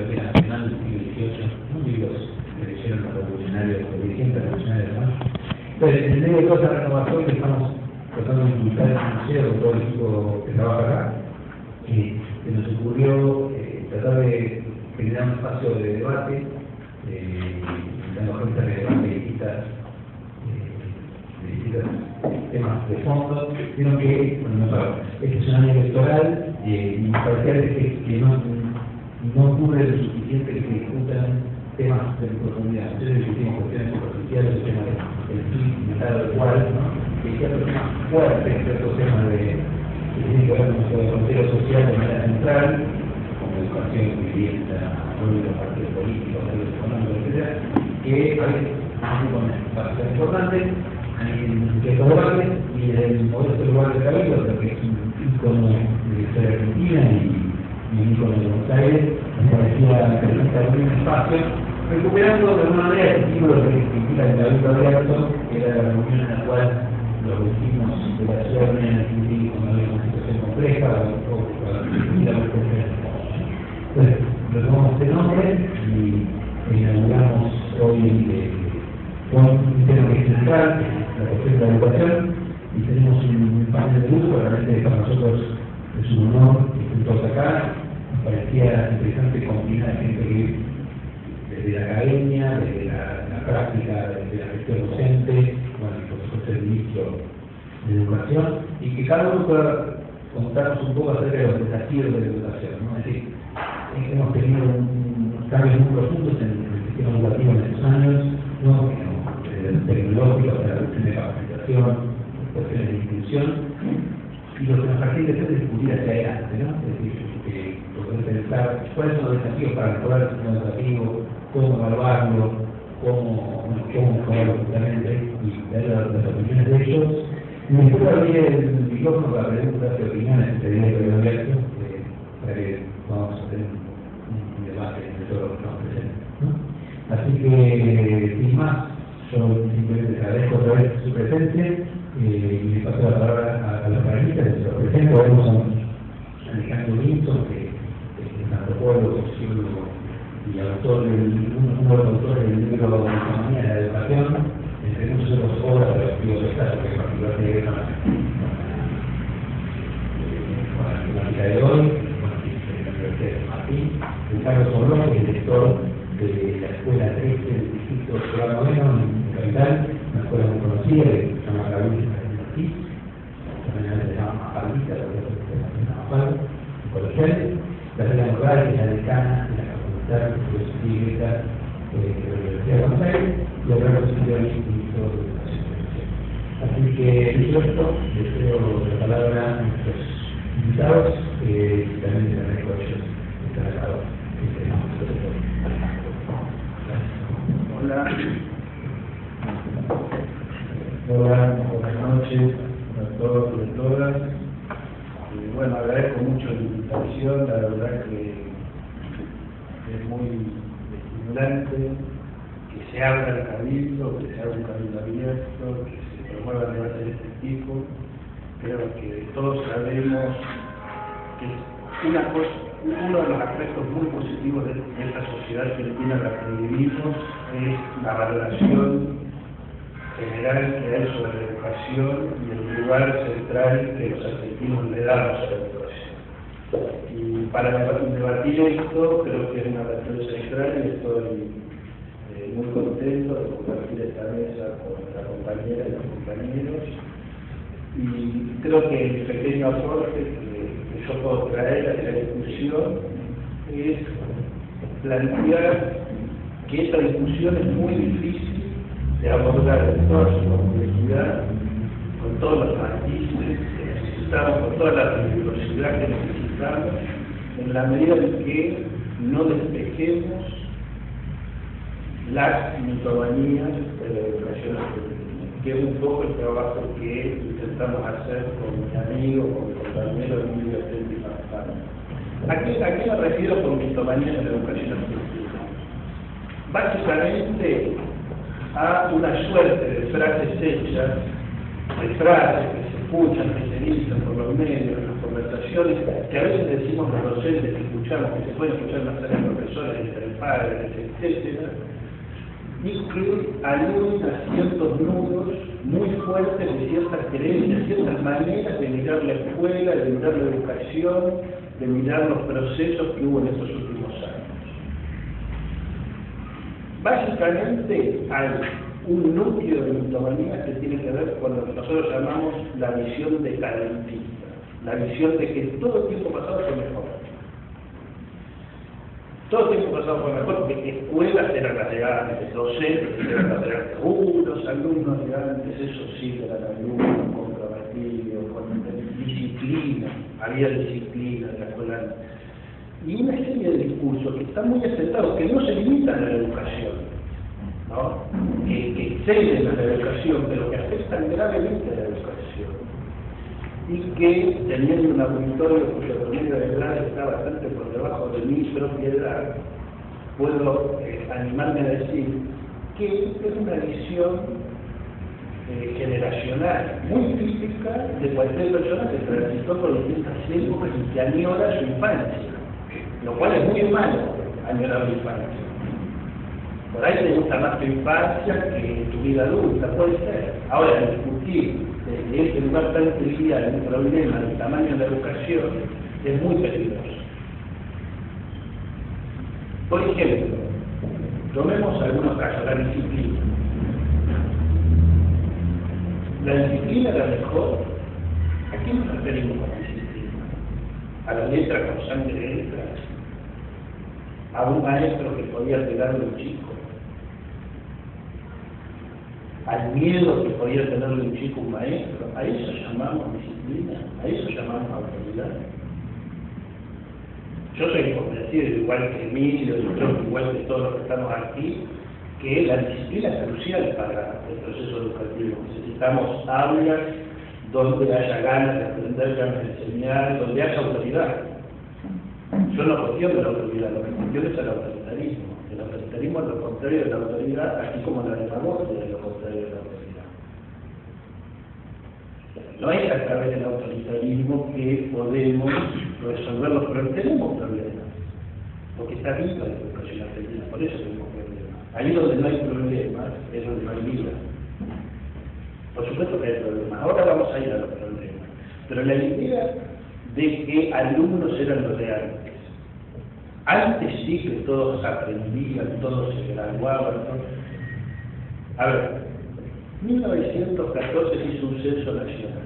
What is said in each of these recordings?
historia nacional del siglo XVIII, muchos que leyeron los revolucionarios, los dirigentes revolucionarios, ¿no? Entonces, en medio de toda esa renovación que estamos tratando de impulsar en el museo con todo el equipo que trabaja acá, se nos ocurrió tratar de generar un espacio de debate, invitando gente relevante de distintos temas de fondo, sino que, bueno, este es un año electoral y me parecía que no ocurre lo suficiente que se discutan temas de profundidad. Ustedes discutimos cuestiones superficiales, el tema del tweet, del cual, ¿no? Que ciertos temas fuertes, ciertos temas que tienen que ver con nuestro frontero social de manera central, como educación, vivienda, rol de los partidos políticos, partidos económicos, etc., que a veces ocupan un espacio importante en ciertos debates, y en el modesto lugar de Cabildo, que es un ícono de la historia argentina y un ícono de Buenos Aires, me parecía interesante abrir un espacio, recuperando de alguna manera el título que significa el Cabildo Abierto, que era la reunión en la cual los vecinos de la ciudad venían a discutir cuando había una situación compleja o para discutir la cuestión. Entonces, retomamos este nombre y inauguramos hoy con un tema que es central, la cuestión de la educación, y tenemos un panel de lujo, realmente para nosotros es un honor que estén todos acá. Nos parecía interesante combinar gente que desde la academia, desde la práctica, desde la gestión docente, bueno, y por supuesto el ministro de Educación, y que cada uno pueda contarnos un poco acerca de los desafíos de la educación, ¿no? Es decir, hemos tenido cambios muy profundos en el sistema educativo en estos años, ¿no? Tecnológicos, de la cuestión de capacitación, cuestiones de inclusión, y lo que nos parece interesante es discutir hacia adelante, ¿no? Es decir, poder pensar cuáles son los desafíos para mejorar el sistema educativo, cómo evaluarlo, cómo mejorarlo justamente, y ver las opiniones de ellos. Y después abrir el micrófono para preguntas y opiniones que se viene con abierto, para que podamos hacer un debate entre todos los que estamos presentes, ¿no? Así que, sin más, yo simplemente les agradezco otra vez su presencia y le paso la palabra a los panelistas que se los presento. Vemos a Alejandro Wilson, que es antropólogo, sociólogo y autor uno de los autores del libro de Economía de la Educación, entre muchas otras obras de los activos de Estado, que en particular tiene que ver con la temática de hoy, de la Universidad de Martín, Ricardo Sobrón, que es director de la Escuela 13 del Distrito Ciudad Noveno, en Capital, una escuela muy conocida que se llama Gabriel Martí, también a veces se llama Pablita, la verdad es que se llama Pablo, colegial, la Reina Morales, que es la decana de la Facultad de Filosofía y Letras de la Universidad de Buenos Aires, y el Reino Superior del Instituto de Educación. Así que, dicho esto, les cedo la palabra a nuestros invitados, y también les agradezco a ellos estar acá. Hola. Hola, buenas noches a todos y a todas. Bueno, agradezco mucho la invitación, la verdad que es muy estimulante que se abra el cabildo, que se abra un cabildo abierto, que se promuevan debates de este tipo. Creo que todos sabemos que una cosa, uno de los aspectos muy positivos de esta sociedad filipina en la que vivimos es la valoración general que hay sobre la educación y el lugar central que los argentinos le damos a la educación. Y para debatir esto creo que es una cuestión central y estoy muy contento de compartir esta mesa con la compañera y los compañeros. Y creo que el pequeño aporte que yo puedo traer a esta discusión es plantear que esta discusión es muy difícil de abordar en toda su complejidad, con todos los matices que necesitamos, con toda la rigurosidad que necesitamos, en la medida en que no despejemos las mitomanías de la educación argentina, que es un poco el trabajo que intentamos hacer con mi amigo, con mi compañero Emilio Tetti Pazano. ¿A qué me refiero con mitomanías de la educación argentina? Básicamente a una suerte de frases hechas, de frases que se escuchan, que se dicen por los medios, por conversaciones que a veces decimos los docentes que escuchamos, que se pueden escuchar en las áreas profesores, entre padres, etcétera, y que alumbra ciertos nudos muy fuertes de ciertas creencias, ciertas maneras de mirar la escuela, de mirar la educación, de mirar los procesos que hubo en estos últimos años. Básicamente hay un núcleo de mitomanía que tiene que ver con lo que nosotros llamamos la visión decadentista, la visión de que todo el tiempo pasado fue mejor. Todo el tiempo pasado fue mejor porque escuelas eran las de antes, docentes eran las de antes, los alumnos de antes, eso sí, eran alumnos comprometidos, con disciplina, había disciplina en la escuela antes. Y una serie de discursos que están muy aceptados, que no se limitan a la educación, ¿no? Que exceden a la educación, pero que afectan gravemente a la educación. Y que, teniendo un auditorio cuyo promedio de edad está bastante por debajo de mi propia edad, puedo animarme a decir que es una visión generacional, muy típica de cualquier persona que transitó por distintas épocas y que añora su infancia, lo cual es muy malo, añorar la infancia. Por ahí te gusta más tu infancia que tu vida adulta, puede ser. Ahora, discutir desde este lugar tan trivial un problema del tamaño de la educación es muy peligroso. Por ejemplo, tomemos algunos casos, la disciplina. La disciplina era mejor. ¿A qué nos referimos con disciplina? ¿A la letra con sangre de letras? ¿A un maestro que podía pegarle a un chico? ¿Al miedo que podía tenerle un chico un maestro? ¿A eso llamamos disciplina? ¿A eso llamamos autoridad? Yo soy convencido, igual que Emilio, y creo que igual que todos los que estamos aquí, que la disciplina es crucial para el proceso educativo. Necesitamos aulas donde haya ganas de aprender, ganas de enseñar, donde haya autoridad. Yo no cuestiono la autoridad, lo que cuestiono es el autoritarismo. El autoritarismo es lo contrario de la autoridad, así como la demagogia es lo contrario de la autoridad. No es a través del autoritarismo que podemos resolver los problemas. Tenemos problemas, porque está viva la educación argentina, por eso tenemos problemas. Ahí donde no hay problemas es donde no hay vida. Por supuesto que hay problemas. Ahora vamos a ir a los problemas. Pero la idea de que alumnos eran los de antes. Antes sí que todos aprendían, todos se graduaban. A ver, 1914 se hizo un censo nacional.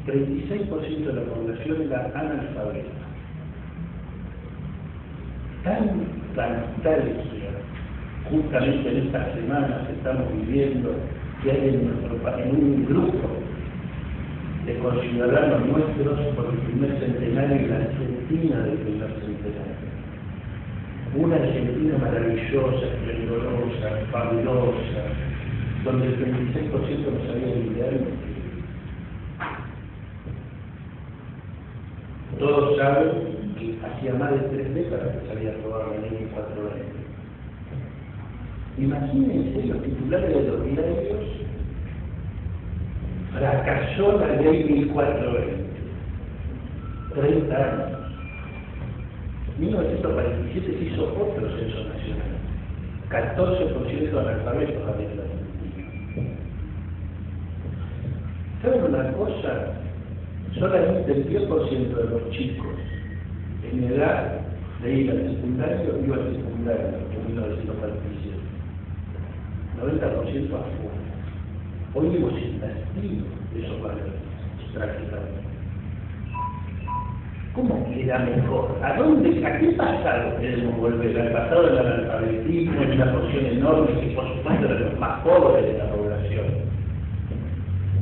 36% de la población era analfabeta. Tanta nostalgia, justamente en estas semanas que estamos viviendo, que hay en un grupo de conciudadanos nuestros por el primer centenario y la Argentina del primer centenario. Una Argentina maravillosa, esplendorosa, fabulosa, donde el 26% no sabía ni leer ni escribir. Todos saben que hacía más de 3 décadas que se había aprobado la ley 420. Imagínense los titulares de los diarios: fracasó la ley 1420. 30 años. 1947 se hizo otro censo nacional. 14% de analfabetos había en la Argentina. ¿Saben una cosa? Solamente el 10% de los chicos en edad de ir al secundario iba al secundario en 1947. 90% afuera. Hoy hemos invertido esos valores prácticamente. ¿Cómo queda mejor? ¿A qué pasado queremos volver? ¿Al pasado del analfabetismo, en una porción enorme que por supuesto eran los más pobres de la población?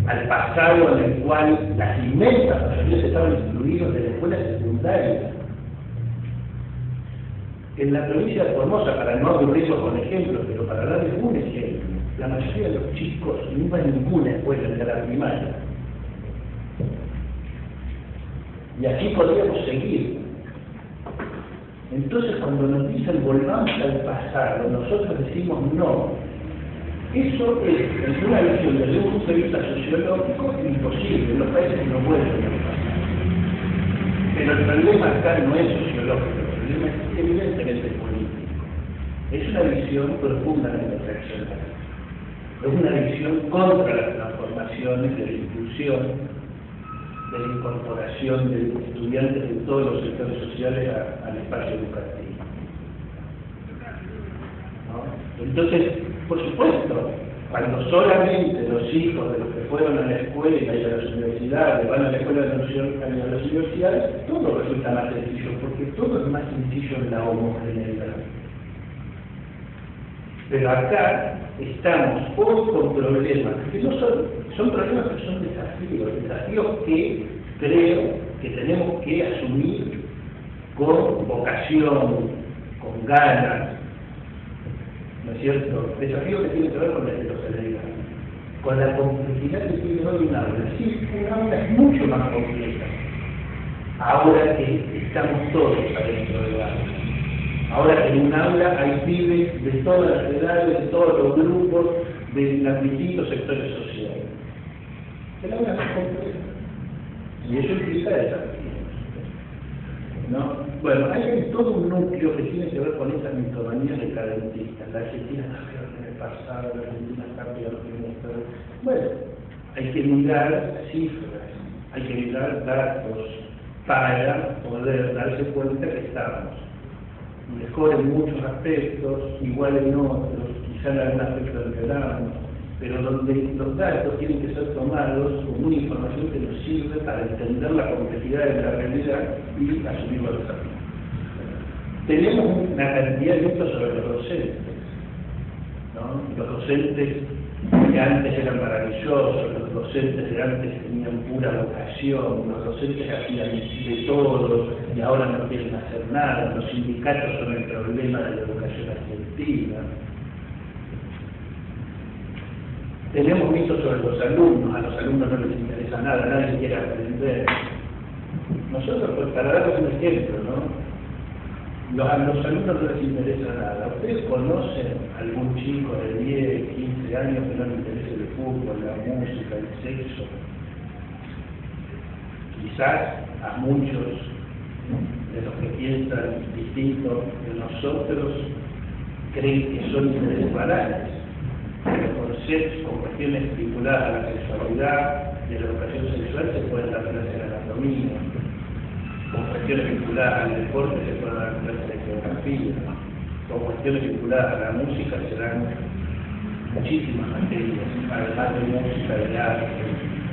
¿Al pasado en el cual las inmensas mayorías estaban excluidos de la escuela secundaria? En la provincia de Formosa, para no aburrirlos con ejemplos, pero para darles un ejemplo, la mayoría de los chicos no iban a ninguna escuela de la primaria. Y aquí podríamos seguir. Entonces, cuando nos dicen volvamos al pasado, nosotros decimos no. Eso es, desde una visión, desde un punto de vista sociológico, imposible. Los países no vuelven al pasado. Pero el problema acá no es sociológico, el problema es evidentemente político. Es una visión profundamente reaccionaria. Es una visión contra las transformaciones de la inclusión, de la incorporación de estudiantes de todos los sectores sociales al espacio educativo. ¿No? Entonces, por supuesto, cuando solamente los hijos de los que fueron a la escuela y a las universidades van a la escuela y a las universidades, todo resulta más sencillo, porque todo es más sencillo en la homogeneidad. Pero acá estamos hoy con problemas que no son problemas que son desafíos que creo que tenemos que asumir con vocación, con ganas, ¿no es cierto? Desafíos que tienen que ver con la heterogeneidad, con la complejidad que tiene hoy un aula. Sí, un aula es mucho más compleja, ahora que estamos todos adentro del aula. Ahora que en un aula hay pibes de todas las edades, de todos los grupos, de los distintos sectores sociales. El aula es compleja. Y eso implica desafíos, ¿no? Bueno, hay todo un núcleo que tiene que ver con esas mitomanías decadentistas. La Argentina está peor que en el pasado, la Argentina está peor que en el pasado. Bueno, hay que mirar cifras, hay que mirar datos para poder darse cuenta que estamos mejor en muchos aspectos, igual en otros, quizá en algún aspecto empeoramos, pero donde los datos tienen que ser tomados como una información que nos sirve para entender la complejidad de la realidad y asumir los desafíos. Tenemos una cantidad de datos sobre los docentes, ¿no? Los docentes que antes eran maravillosos, los docentes de antes tenían pura vocación, los docentes hacían de todo y ahora no quieren hacer nada, los sindicatos son el problema de la educación argentina. Tenemos mitos sobre los alumnos, a los alumnos no les interesa nada, nadie quiere aprender. Nosotros, pues, para darles un ejemplo, ¿no? A los alumnos no les interesa nada. ¿Ustedes conocen algún chico de 10, 15 años que no le interese el fútbol, la música, el sexo? Quizás a muchos de los que piensan distinto de nosotros creen que son intereses banales, pero con cuestiones vinculadas a la sexualidad, de la educación sexual se pueden dar clases de anatomía, con cuestiones vinculadas al deporte se pueden dar clases de geografía, con cuestiones vinculadas a la música se dan muchísimas materias, además de música, de arte,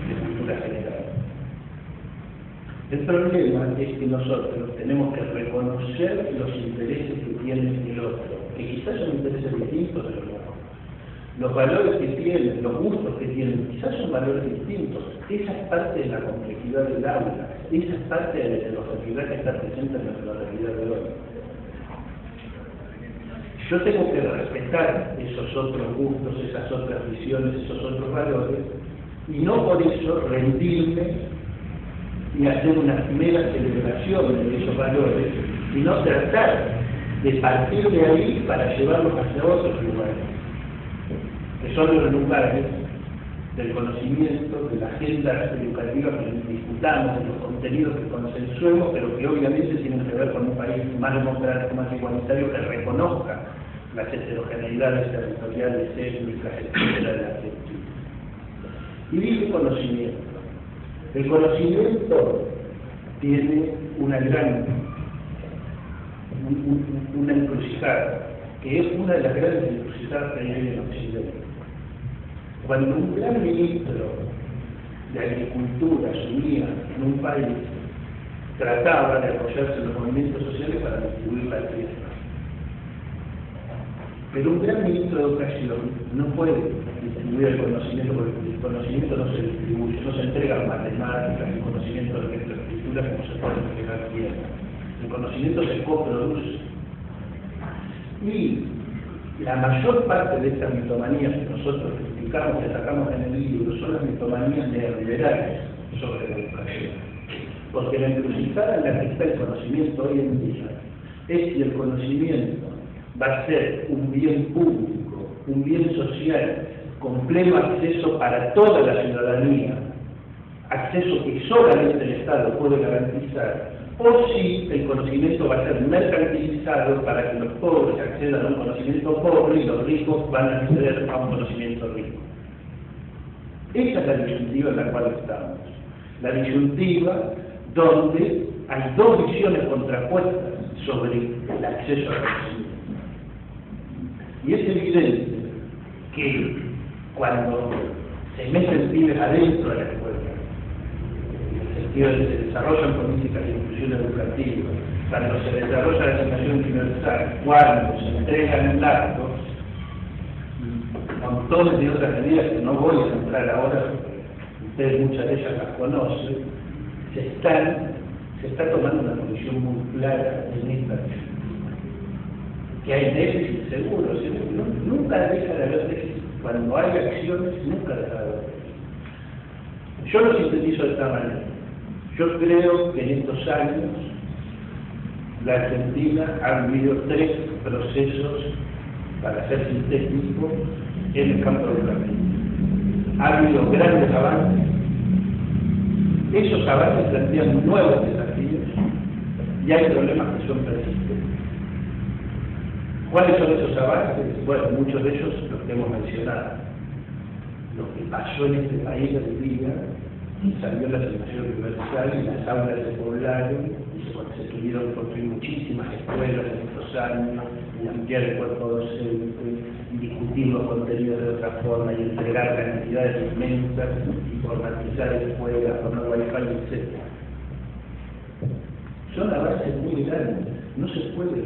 de cultura general. El problema es que nosotros tenemos que reconocer los intereses que tiene el otro, que quizás son intereses distintos de los nuestros. Los valores que tienen, los gustos que tienen, quizás son valores distintos. Esa es parte de la complejidad del aula, esa es parte de la heterogeneidad que está presente en nuestra realidad de hoy. Yo tengo que respetar esos otros gustos, esas otras visiones, esos otros valores, y no por eso rendirme y hacer una mera celebración de esos valores, sino tratar de partir de ahí para llevarlos hacia otros lugares, que son los lugares del conocimiento, de la agenda educativa que discutamos, de los contenidos que consensuemos, pero que obviamente tienen que ver con un país más democrático, más igualitario, que reconozca las heterogeneidades territoriales, étnicas, etcétera, de la Argentina. Y dice conocimiento. El conocimiento tiene una encrucijada, que es una de las grandes encrucijadas que hay en Occidente. Cuando un gran ministro de Agricultura asumía en un país, trataba de apoyarse en los movimientos sociales para distribuir la tierra. Pero un gran ministro de Educación no puede distribuir el conocimiento, porque el conocimiento no se distribuye, no se entrega matemáticas, el conocimiento de lectoescritura como se puede entregar tierra. El conocimiento se coproduce. Y la mayor parte de estas mitomanías que nosotros criticamos, que sacamos en el libro, son las mitomanías neoliberales sobre la educación. Porque la encrucijada en la que está el conocimiento hoy en día es si el conocimiento va a ser un bien público, un bien social, con pleno acceso para toda la ciudadanía, acceso que solamente el Estado puede garantizar, o si el conocimiento va a ser mercantilizado para que los pobres accedan a un conocimiento pobre y los ricos van a acceder a un conocimiento rico. Esa es la disyuntiva en la cual estamos. La disyuntiva donde hay dos visiones contrapuestas sobre el acceso al conocimiento. Y es evidente que cuando se meten pibes adentro de la escuela, en el sentido de que se desarrollan políticas de inclusión educativa, cuando se desarrolla la asignación universal, cuando se entregan laptops, montones de otras medidas que no voy a entrar ahora, ustedes muchas de ellas las conocen, se está tomando una posición muy clara en esta disciplina. Que hay déficit seguro, nunca deja de haber déficit. Cuando hay acciones, nunca deja de haber déficit. Yo lo sintetizo de esta manera. Yo creo que en estos años la Argentina ha vivido 3 procesos, para ser sintético, en el campo educativo. Ha habido grandes avances. Esos avances plantean nuevos desafíos y hay problemas que son persistentes. ¿Cuáles son esos avances? Bueno, muchos de ellos los que hemos mencionado. Lo que pasó en este país el día salió la asignación universal y las aulas se poblaron y se tuvieron que construir muchísimas escuelas en estos años, y ampliar el cuerpo docente, y discutir los contenidos de otra forma, y entregar cantidades inmensas, y formatizar escuelas, poner wifi, etc. Son avances muy grandes. No se puede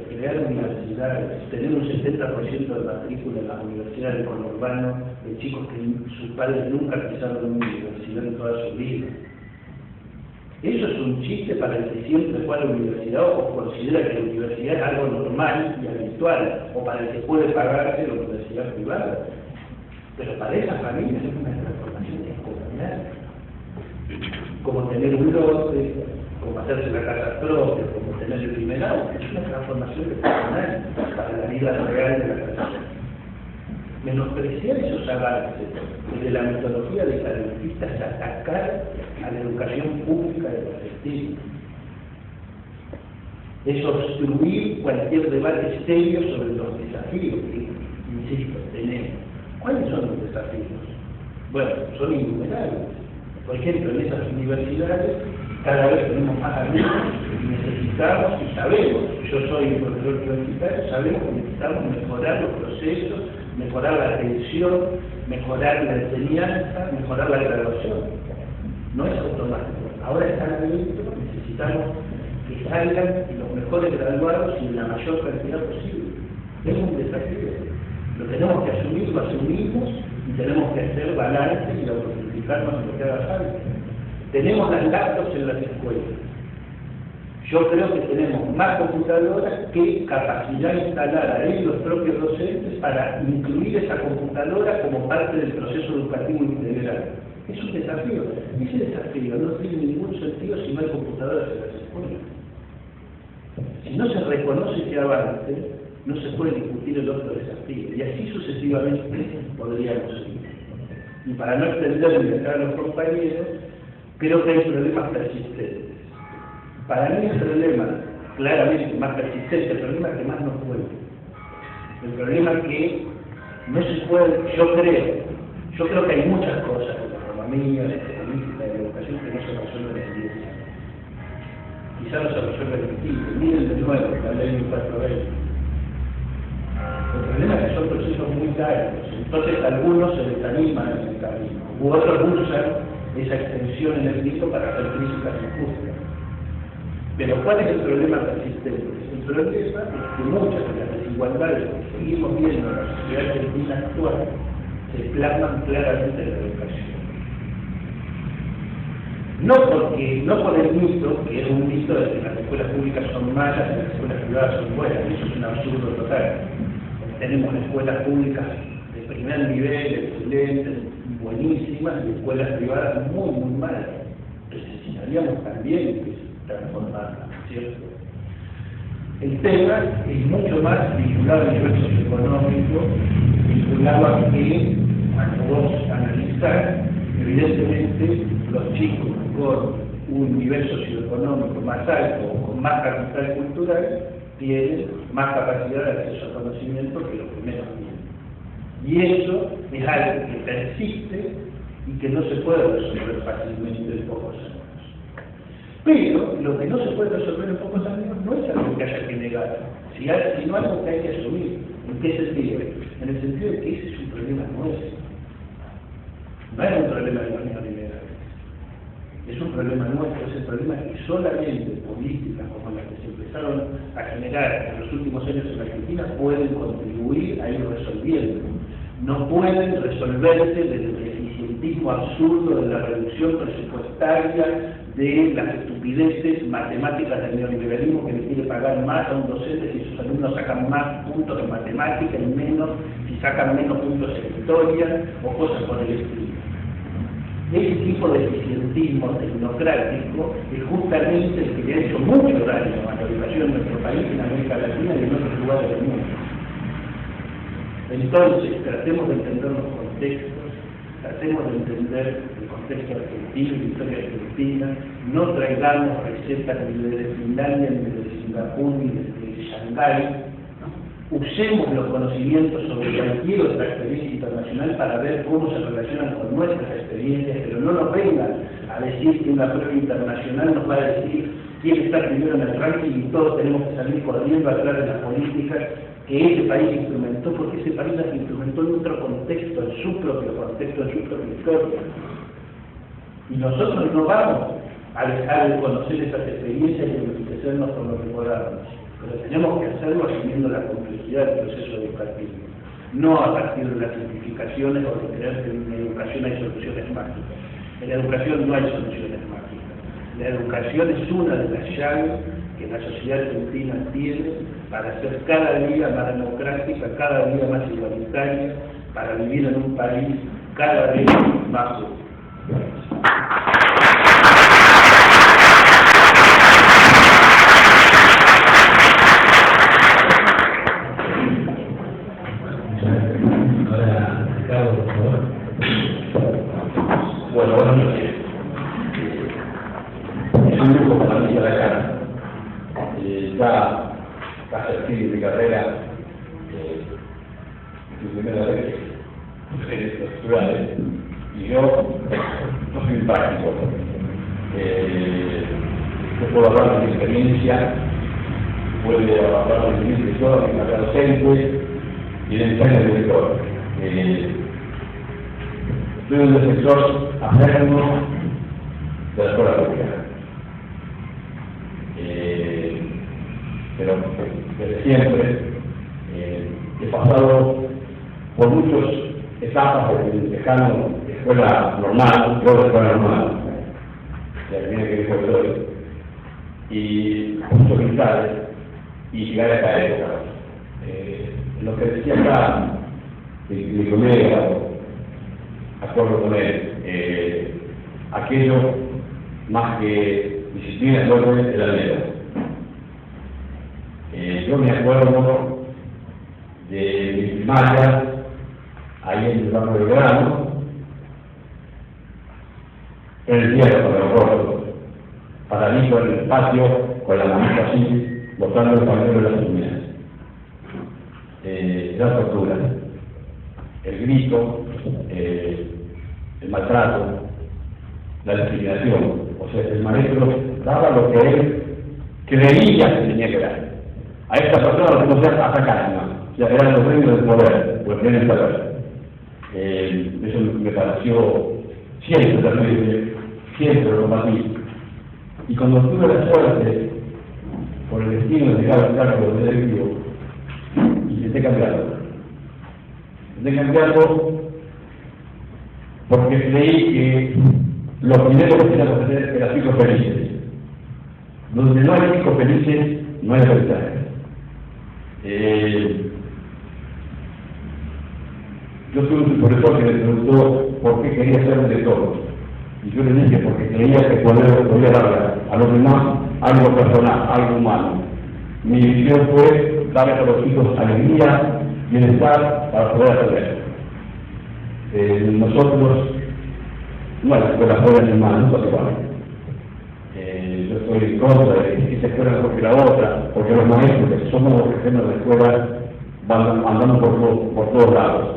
crear universidades, tener un 70% de matrícula en las universidades conurbanas de chicos que sus padres nunca pisaron en una universidad en toda su vida. Eso es un chiste para el que siempre fue a la universidad o considera que la universidad es algo normal y habitual, o para el que puede pagarse la universidad privada. Pero para esas familias es una transformación extraordinaria. Como tener un lote, como hacerse la casa propia, como tener el primer auto, es una transformación extraordinaria para la vida real de la persona. Menospreciar esos avances desde la metodología de calentistas es atacar a la educación pública de la Argentina. Es obstruir cualquier debate serio sobre los desafíos que, insisto, tenemos. ¿Cuáles son los desafíos? Bueno, son innumerables. Por ejemplo, en esas universidades cada vez tenemos más alumnos y necesitamos, y sabemos, yo soy profesor universitario, sabemos que necesitamos mejorar los procesos, mejorar la atención, mejorar la enseñanza, mejorar la graduación. No es automático. Ahora están adentro, necesitamos que salgan los mejores graduados y en la mayor cantidad posible. Es un desafío. Lo tenemos que asumir, lo asumimos y tenemos que hacer balance y autocriticarnos en lo que haga falta. Tenemos las laptops en las escuelas. Yo creo que tenemos más computadoras que capacidad instalada en los propios docentes para incluir esa computadora como parte del proceso educativo integral. Es un desafío. Y ese desafío no tiene ningún sentido si no hay computadoras en las escuelas. Si no se reconoce ese avance, no se puede discutir el otro desafío. Y así sucesivamente podríamos ir. Y para no extenderme y dejar a los compañeros, creo que hay problemas persistentes. Para mí el problema, claramente más persistente, el problema que más nos cuenta. El problema que no se puede, yo creo que hay muchas cosas de la economía, de la política, de la educación que no se resuelven en 10 años. Quizás no se resuelven en 15, miren de nuevo la ley 420. El problema es que son procesos muy largos, entonces algunos se desaniman en el camino, u otros usan esa extensión en el tiempo para hacer críticas injustas. Pero ¿cuál es el problema persistente? El problema es que muchas de las desigualdades que seguimos viendo en la sociedad argentina actual se plasman claramente en la educación. No por el mito, que es un mito de que las escuelas públicas son malas y las escuelas privadas son buenas, eso es un absurdo total. Tenemos escuelas públicas de primer nivel, excelentes, buenísimas, y escuelas privadas muy, muy malas. Necesitaríamos también transformarlas, ¿cierto? El tema es mucho más vinculado al nivel socioeconómico, vinculado a que, cuando vos analizás, evidentemente, los chicos con un nivel socioeconómico más alto o con más capital cultural tienen más capacidad de acceso al conocimiento que los que menos tienen. Y eso es algo que persiste y que no se puede resolver fácilmente en pocos años. Pero lo que no se puede resolver en pocos años no es algo que haya que negar, sino algo que hay que asumir. ¿En qué sentido? En el sentido de que ese es un problema nuestro. No es un problema de los neoliberales. Es un problema nuestro, es el problema que solamente políticas como las que se empezaron a generar en los últimos años en Argentina pueden contribuir a ir resolviendo. No pueden resolverse desde el eficientismo absurdo de la reducción presupuestaria, de las estupideces matemáticas del neoliberalismo que le quiere pagar más a un docente si sus alumnos sacan más puntos en matemática y menos si sacan menos puntos en historia o cosas por el estilo. Ese tipo de eficientismo tecnocrático es justamente el que le ha hecho mucho daño a la educación en nuestro país, en América Latina y en otros lugares del mundo. Entonces, tratemos de entender los contextos, tratemos de entender el contexto argentino y la historia argentina, no traigamos recetas ni de Finlandia, ni de Singapur, ni de Shanghái. Usemos los conocimientos sobre cualquier otra experiencia internacional para ver cómo se relacionan con nuestras experiencias, pero no nos vengan a decir que una prueba internacional nos va a decir quién está primero en el ranking y todos tenemos que salir corriendo atrás de las políticas que ese país instrumentó, porque ese país las instrumentó en otro contexto, en su propio contexto, en su propia historia. Y nosotros no vamos a dejar de conocer esas experiencias y enriquecernos con lo que podamos. Pero tenemos que hacerlo asumiendo la complejidad del proceso educativo, no a partir de las simplificaciones o de creer que en la educación hay soluciones mágicas. En la educación no hay soluciones mágicas. La educación es una de las llaves que la sociedad argentina tiene para ser cada día más democrática, cada día más igualitaria, para vivir en un país cada vez más justo. Bueno, buenas noches. Es un lujo para mí estar acá. Ya casi al fin de mi carrera, mi primera vez en los estudiantes, y yo no soy un práctico. Yo puedo hablar de mi experiencia, puedo hablar de mi director, de mi carrera docente y del plan del director. Soy un defensor acérrimo de la escuela pública. Pero desde siempre he pasado por muchas etapas del lejano escuela normal, yo de escuela normal, ya que viene que dijo hoy, y muchos militares, y llegar a esta época. Lo que decía acá mi colega, acuerdo con él, aquello más que disciplina es orden de la ley. Yo me acuerdo de mi primaria, ahí en el barrio del Grano, en el cielo con los rostros, paradito en el patio, con la manita así, botando el pañuelo de las uñas. La tortura, el grito, el maltrato, la discriminación. O sea, el maestro daba lo que él creía que tenía que dar. A esta persona lo que a atacar, ¿no? O sea, eran los medios del poder, o el bien del saber. Eso me pareció siempre terrible, siempre lo combatí. Y cuando tuve la suerte, por el destino de llegar al cargo de directivo, intenté cambiarlo. Intenté cambiarlo porque creí que lo primero que tenía que hacer era chicos felices. Donde no hay chicos felices, no hay aprendizaje. Yo tuve un profesor que me preguntó por qué quería ser director. Y yo le dije porque creía que podía darle a los demás algo personal, algo humano. Mi visión fue darle a los chicos alegría, bienestar para poder aprender. Nosotros, no, la escuela fuera ni más, nunca se vale. yo estoy en contra de que esta escuela mejor que la otra, porque los maestros que somos los que hacemos la escuela van andando por todos lados.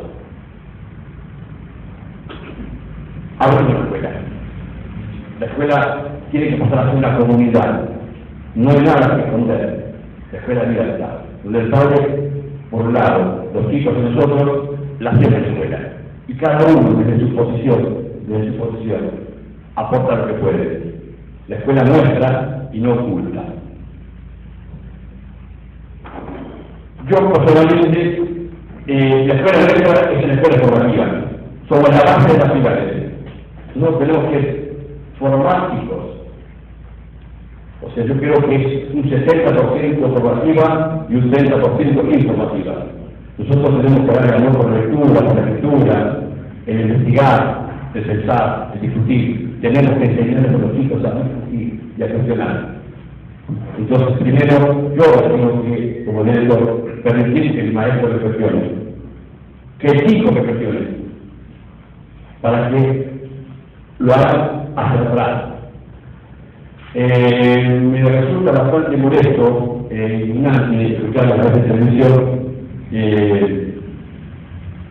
Hablo de la escuela. La escuela tiene que pasar a ser una comunidad. No hay nada que esconder. La escuela es libertad. Donde el padre, por un lado, los chicos y nosotros, la hacemos en la escuela. Y cada uno, desde su posición, aporta lo que puede. La escuela muestra y no oculta. Yo personalmente, la escuela nuestra es una escuela formativa, sobre la base de las ciudades. No tenemos que formar chicos. O sea, yo creo que es un 70% formativa y un 30% informativa. Nosotros tenemos que darle amor por la lectura, por la escritura, el investigar, el pensar, el discutir. Tenemos que enseñarles a los chicos a discutir y a cuestionar. Entonces, primero, yo tengo que, como director, permitir que el maestro me cuestione, que el chico me cuestione, para que lo haga hacia atrás. Me resulta bastante molesto y indignante escuchar a través de televisión el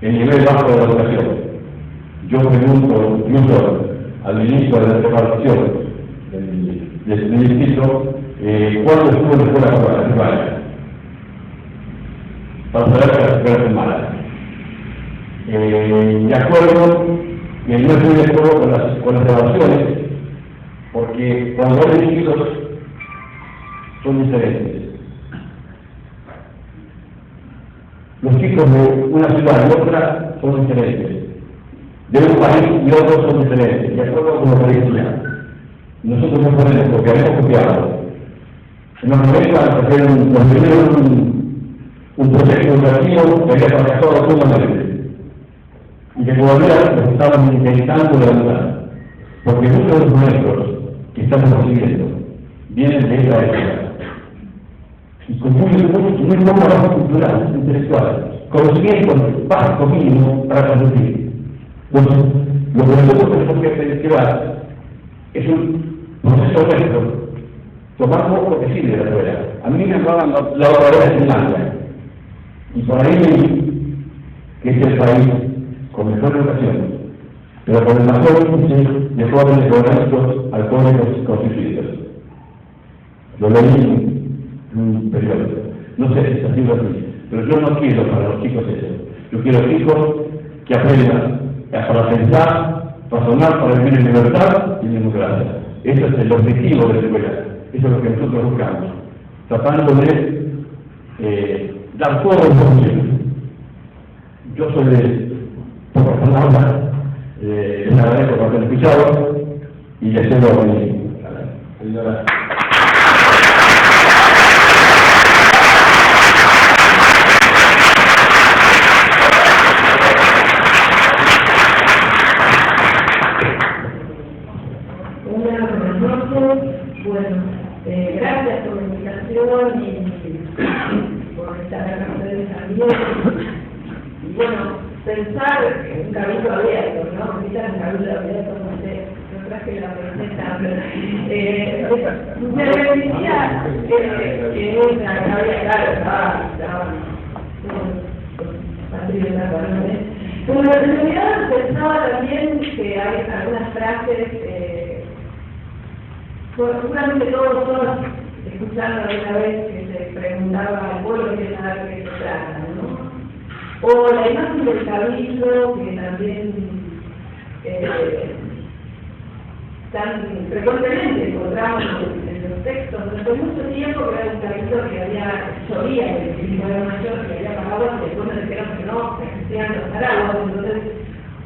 nivel bajo de la educación. Yo pregunto incluso al ministro de la Educación del ministro cuándo estuvo en la escuela primaria para saber que las escuelas son malas. De acuerdo que no estoy de acuerdo con las evaluaciones, porque cuando hay chicos son diferentes. Los chicos de una ciudad y otra son diferentes. De un país y otros son diferentes, de acuerdo con la tradición. Nosotros no podemos copiar, hemos copiado. En los 90 hacer un proyecto educativo que había fracasado sumamente. Y que todavía nos estaban intentando levantar. Porque muchos de los maestros que estamos recibiendo vienen de esa época. Y con muy poca base cultural, intelectual, conocimiento básico mínimo para transmitir. Entonces, lo que nosotros tenemos que llevar es un proceso nuestro, tomar poco lo que sirve de la escuela. A mí me hablaban la otra vez de Finlandia, y por ahí leí que es el país con mejor educación, pero con el mayor índice de jóvenes económicos alcohólicos constituidos. Lo leí en un periódico. No sé si es así o así, pero yo no quiero para los chicos eso. Yo quiero chicos que aprendan para pensar, razonar, para vivir en libertad y en democracia. Ese es el objetivo de la escuela. Eso es lo que nosotros buscamos. Tratando de dar todo lo posible. Yo soy de pocas palabras, les agradezco por haber escuchado y les cedo a mi señora. Gracias por la invitación y por estar acá con ustedes también. Y bueno, pensar en un cabildo abierto, ¿no? Invitar un cabildo abierto, no sé, no traje la receta, pero me repetía que ella había, claro, estaba patriota para mí. Pero en realidad pensaba también que hay algunas frases. Seguramente todos escucharon alguna vez que se preguntaba al pueblo qué saber de qué se trata, ¿no? O la imagen del cabildo, que también tan frecuentemente encontramos en los textos. Durante mucho tiempo que era un cabildo que solía el espíritu era mayor, que había paraguas, y después nos dijeron que no, que existían los paraguas, entonces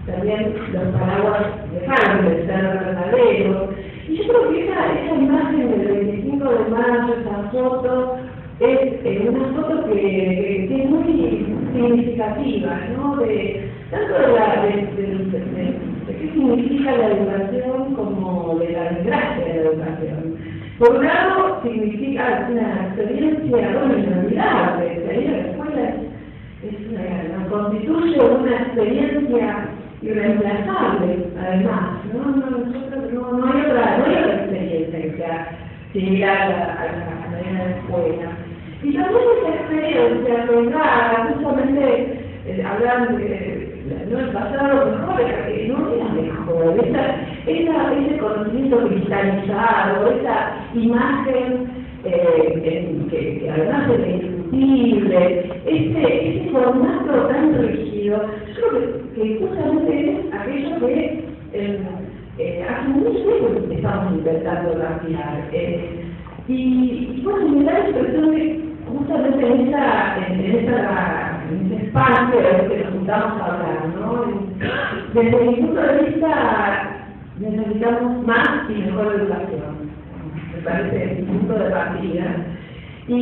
también los paraguas dejaron de ser verdaderos. Y yo creo que esa imagen del 25 de mayo, esa foto, es una foto que es muy significativa, ¿no? Tanto de qué significa la educación como de la desgracia de la educación. Por un lado, significa una experiencia inolvidable, salir a la escuela constituye una experiencia irreemplazable, además, ¿no? No hay otra experiencia similar a la de la escuela. Y también esa experiencia lograda, justamente hablando no el pasado mejor, que no era mejor, ese conocimiento cristalizado, esa imagen que además es indiscutible, ese formato tan rígido, yo creo que justamente es aquello que hace mucho tiempo estamos intentando cambiar. Y bueno, me da la impresión que justamente en ese espacio en que nos juntamos a hablar, ¿no? Desde mi punto de vista, necesitamos más y mejor educación. Me parece mi punto de partida. Y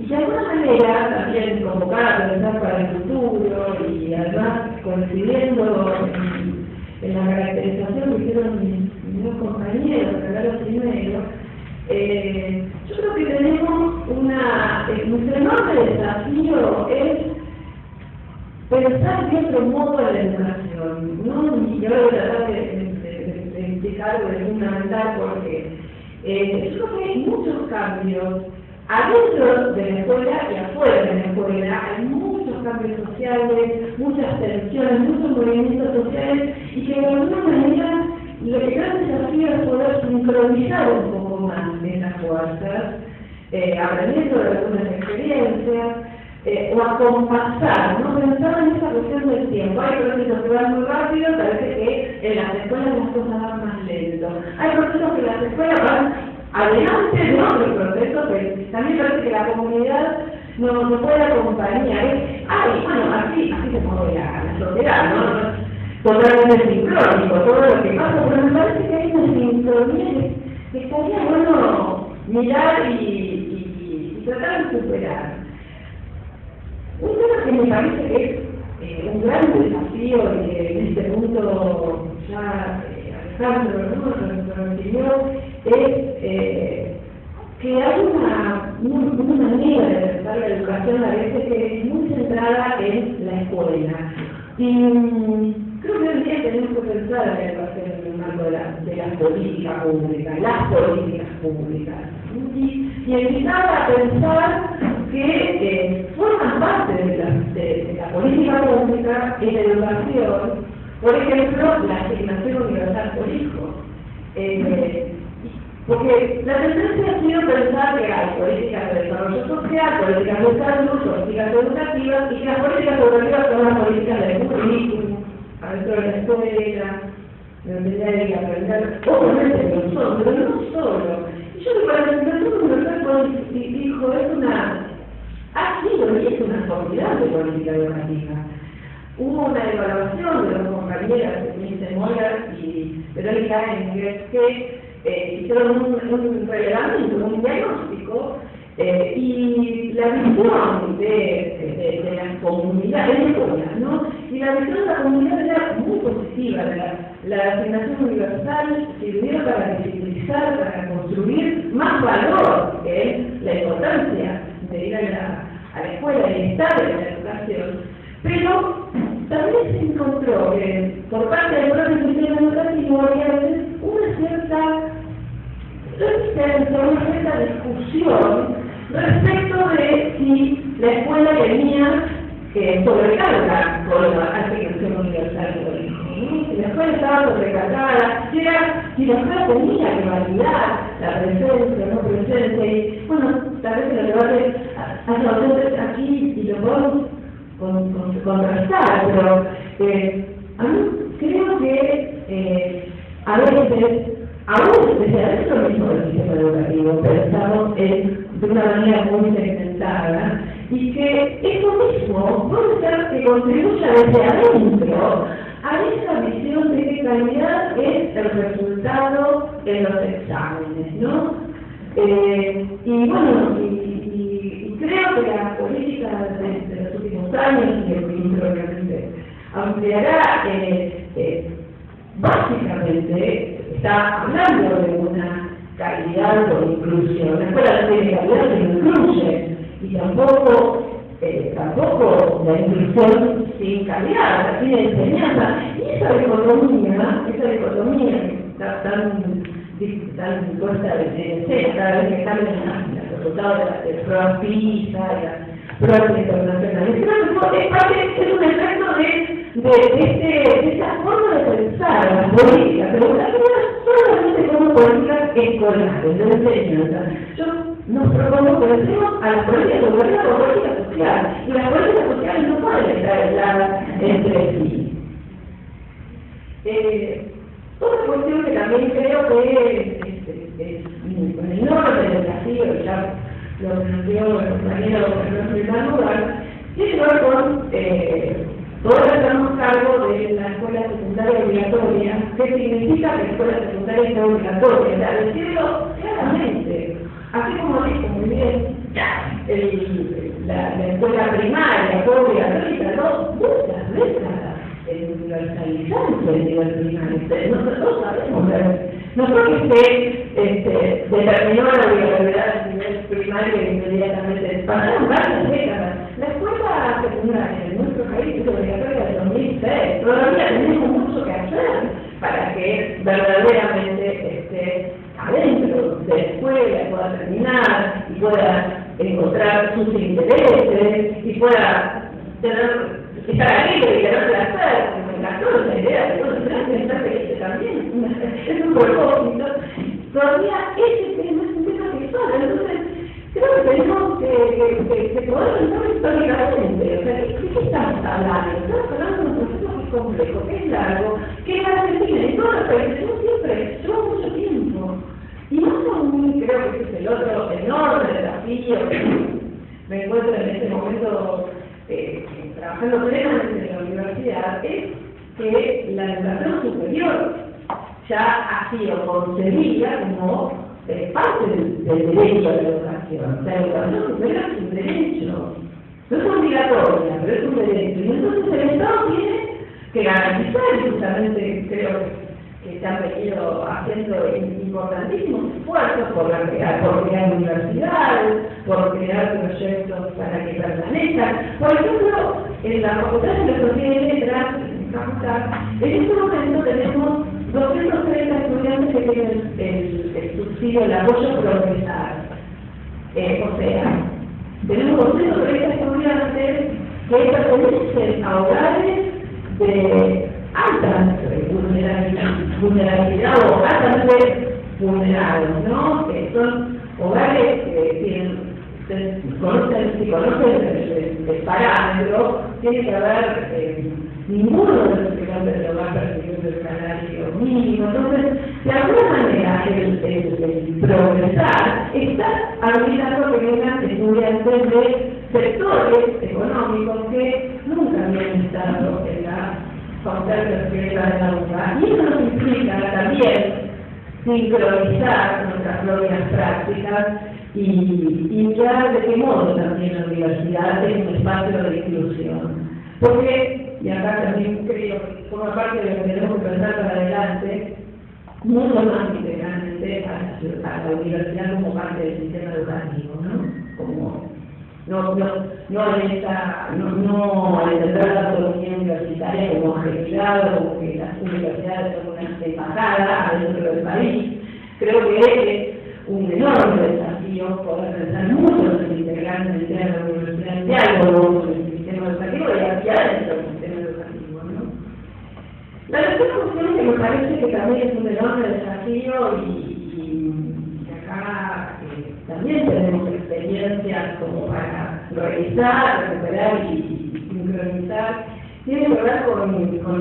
de alguna manera, también convocada a pensar para el futuro y además coincidiendo en la caracterización que hicieron mis dos compañeros, Carlos primero, yo creo que tenemos nuestro enorme desafío es pensar de otro modo en la educación, ¿no? Y ahora voy a tratar de explicar algo de fundamental porque yo creo que hay muchos cambios adentro de la escuela y afuera de la escuela, hay muchos cambios sociales, muchas tensiones, muchos movimientos sociales y que de alguna manera lo que gran desafío es poder sincronizar un poco más esas fuerzas, aprendiendo de algunas experiencias, o acompasar, ¿no? Pensar en esa cuestión del tiempo. Hay procesos que van muy rápido, parece que en las escuelas las cosas van más lento. Hay procesos que en las escuelas van adelante de otros procesos que también parece que la comunidad no puede acompañar. Bueno, así se mueve la sociedad, ¿no? Totalmente sincrónico, todo lo que pasa, pero me parece que hay una sincronía que estaría bueno mirar y tratar de superar. Un tema que me parece que es un gran desafío y que en este punto ya Alejandro lo refirió, es que hay una manera de pensar la educación a veces que es muy centrada en la escuela. Y creo que hoy día tenemos que pensar en la educación en el marco de la política pública, las políticas públicas. Y invitar a pensar que forman parte de la política pública en la educación, por ejemplo, la asignación universal por hijo. Porque la tendencia ha sido pensar que hay políticas de desarrollo social, políticas de salud, políticas educativas, y que las políticas educativas son las políticas del currículum, adentro de la escuela, donde hay que aprender, obviamente no son, pero no solo. Y yo creo que la asignación universal por hijo ha sido y es una formidable política educativa. Hubo una evaluación de los compañeras de Milce Moya y Verónica Enges que hicieron un relevamiento, un diagnóstico, y la visión de las comunidades, ¿no? Y la visión de la comunidad era muy positiva. La asignación universal sirvió para visibilizar, para construir más valor, que es la importancia de ir a la escuela y estar en la educación. Pero también se encontró que por parte del propio sistema educativo había a veces una cierta resistencia, una cierta discusión respecto de si la escuela tenía sobrecarga con la asignación universal por hijo. Si la escuela estaba sobrecargada, si la escuela tenía que validar la presencia o no presencia, y bueno, tal vez los debates hacia ausentes aquí y lo podemos contrastar, pero a mí creo que a veces, aún desde adentro mismo del sistema educativo, pensamos de una manera muy segmentada, y que eso mismo puede ser que contribuya desde adentro a esa visión de que calidad es el resultado de los exámenes, ¿no? Y bueno, y creo que la política de los últimos años, y el ministro obviamente ampliará, básicamente está hablando de una calidad por inclusión. La escuela no tiene calidad, se incluye, y tampoco la inclusión sin calidad, sin enseñanza. Y esa dicotomía que está tan tan puesta en escena cada vez que cambian los resultados de las pruebas PISA y las pruebas internacionales. Creo que es un efecto de esta forma de pensar las políticas, pero solamente como políticas escolares, de enseñanza. Yo nos propongo que pensemos a las políticas educativas como políticas sociales, y las políticas sociales no pueden estar aisladas entre sí. Otra cuestión que también creo que es un enorme desafío, y ya lo planteó el compañero en primer lugar, tiene que ver con poder hacernos cargo de la escuela secundaria obligatoria. ¿Qué significa que la escuela secundaria sea obligatoria? O sea, decirlo claramente, así como dijo muy bien la escuela primaria fue obligatoria, ¿no? Muchas décadas en universalizarse el nivel primario. Nosotros sabemos, no creo que se determinó la obligatoriedad del nivel primario inmediatamente. Pasaron varias décadas. La escuela secundaria en nuestro país es obligatoria desde 2006. Todavía tenemos mucho que hacer para que verdaderamente esté adentro de la escuela, pueda terminar y pueda encontrar sus intereses y pueda estar libre y tener placer. Me encantó la idea de pensar que también es un propósito. Todavía ese tema es un tema que sale. Entonces, creo que tenemos que poder pensar históricamente. O sea, ¿de qué estamos hablando? Estamos hablando de un proceso que es complejo, que es largo, que es Argentina y todos los países siempre lleva mucho tiempo. Y más aún, creo que ese es el otro enorme desafío. Me encuentro en este momento trabajando plenamente en la universidad, es que la educación superior ya ha sido concebida como parte del derecho a la educación. La educación superior es un derecho, no es obligatoria, pero es un derecho. Y entonces el Estado tiene que garantizar, y justamente creo que se han venido haciendo importantísimos esfuerzos por crear universidades, por crear proyectos para que permanezcan. Por ejemplo, en la Facultad de Filosofía y Letras, en este momento tenemos 230 estudiantes que tienen el subsidio, el apoyo progresar. O sea, tenemos 230 estudiantes que pertenecen a hogares de alta vulnerabilidad o altamente vulnerados, ¿no? Que son hogares que tienen, si conocen el parámetro, tiene que haber ninguno de los integrantes del hogar percibiendo el salario mínimo. Entonces, de alguna manera, el progresar está habilitando que vengan estudiantes de sectores económicos que nunca habían estado en la Facultad de Filosofía de la UBA. Y eso nos implica también sincronizar nuestras propias prácticas y mirar de qué modo también la universidad es un espacio de inclusión. Porque, y acá también creo que forma parte de lo que tenemos que pensar para adelante, mucho más integralmente a la universidad como parte del sistema educativo, ¿no? Como no al entender la autonomía universitaria como objetividad, como que las universidades son una embajada adentro del país. Creo que es un enorme desafío poder pensar mucho en integralmente a la universidad en diálogo con el sistema educativo y hacia adentro del sistema educativo, ¿no? La tercera cuestión que me parece que también es un enorme desafío y acá también tenemos experiencias como para revisar, recuperar y sincronizar, tiene que ver con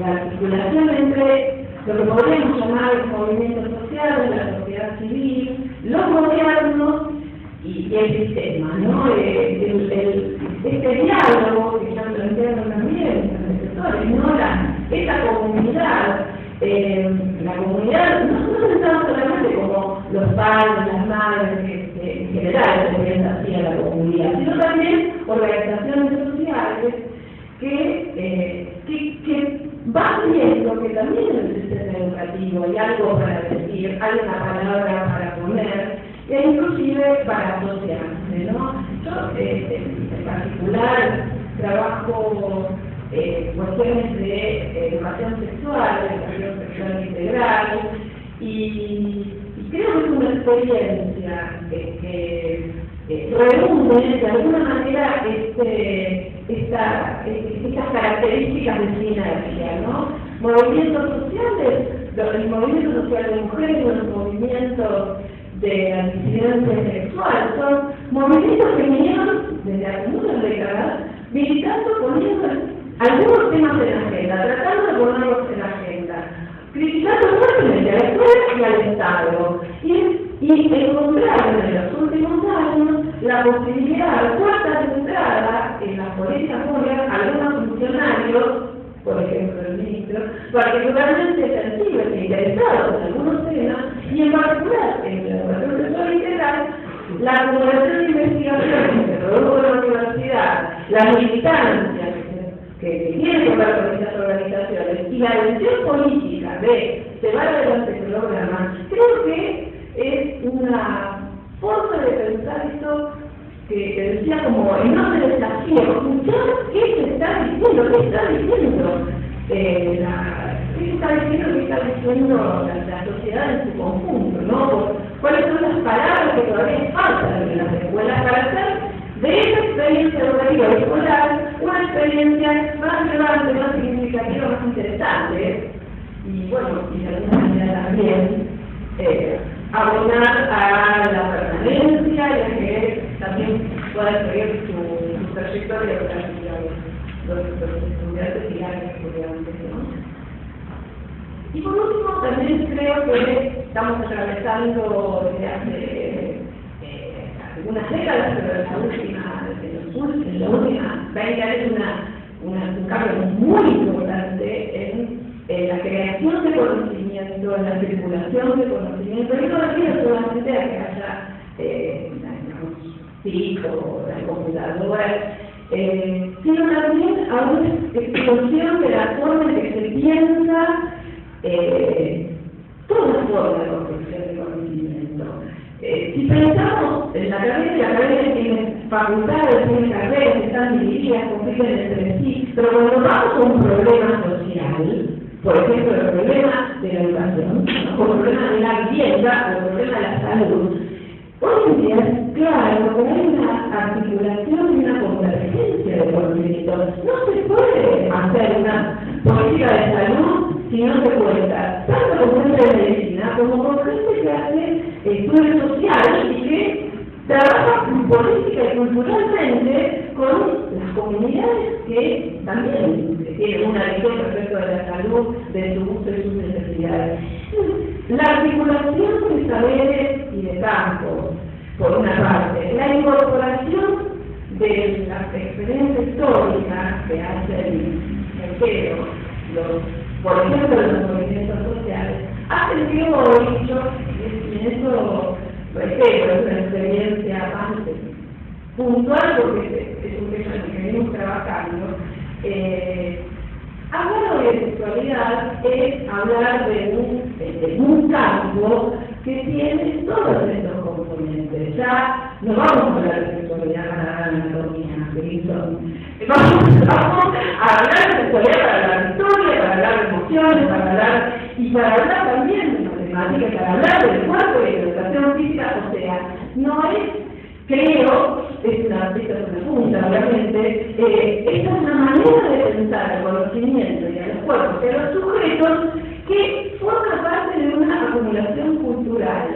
la articulación entre lo que podríamos llamar los movimientos sociales, la sociedad civil, los gobiernos y el sistema, ¿no? Este diálogo que ya plantearon también los sectores, ¿no? Esta comunidad, la comunidad, no pensamos solamente como los padres, las madres, en general se ven así a la comunidad, sino también organizaciones sociales que van viendo que también en el sistema educativo hay algo para decir, hay una palabra para poner, e inclusive para asociarse, ¿no? Yo, en particular, trabajo cuestiones de educación sexual integral, y creo que es una experiencia que reúne de alguna manera estas características de sinergia, ¿no? Movimientos sociales, el movimiento social de mujeres, los movimientos de la disidencia sexual, son movimientos que vinieron desde hace muchas décadas militando, poniendo algunos temas en la agenda, tratando de ponerlos en la agenda, criticando fuertemente a la escuela y al Estado, y encontraron en los últimos años la posibilidad de puertas de entrada en las políticas públicas, algunos funcionarios, por ejemplo el ministro, particularmente sensibles e interesados en algunos temas, y en particular en la educación sexual integral, la acumulación de investigación que se produjo en la universidad, la militancia que tiene que ver con estas organizaciones y la decisión política de llevar adelante el programa, creo que es una forma de pensar esto que decía como enorme desafío, escuchar qué se está diciendo, qué está diciendo la sociedad en su conjunto, ¿no? ¿Cuáles son las palabras que todavía faltan en las escuelas para hacer de esa experiencia educativa escolar una experiencia más relevante, más significativa, más interesante? Y bueno, y de alguna manera también abonar a la permanencia y a que también puedan seguir su trayectoria educativa los estudiantes y las estudiantes, ¿no? Y por último, también creo que estamos atravesando desde hace algunas décadas, pero en la última 20 años un cambio muy importante en la creación de conocimiento, en la circulación de conocimiento, y no refiero solamente a que haya TIC o las computadoras, sino también a una explosión de la forma en que se piensa toda forma de construcción de conocimiento. Si pensamos en la academia tiene facultades, tiene carreras que están dirigidas, compiten entre sí, pero cuando vamos a un problema social, por ejemplo, el problema de la educación, o el problema de la vivienda, o el problema de la salud, hoy en día es claro que hay una articulación y una convergencia de conocimientos. No se puede hacer una política de salud si no se cuenta tanto con gente de medicina como con gente que hace estudios sociales y que trabaja política y culturalmente con las comunidades que también tienen una visión respecto de la salud, de su uso y sus necesidades. La articulación de saberes y de campos, por una parte, la incorporación de las experiencias históricas que hacen por ejemplo, los movimientos sociales, hacen que hoy, y en eso reitero, es una experiencia más puntual porque es un tema en el que venimos trabajando. Hablar de sexualidad es hablar de un campo que tiene todos estos componentes. Ya no vamos a hablar de sexualidad para la anatomía, vamos a hablar de sexualidad para la historia, para hablar de emociones, para hablar también de matemáticas, para hablar del cuerpo y de la educación física. O sea, no es, creo, es una pista profunda, obviamente, esta es una manera de pensar el conocimiento y a los cuerpos y a los sujetos que forma parte de una acumulación cultural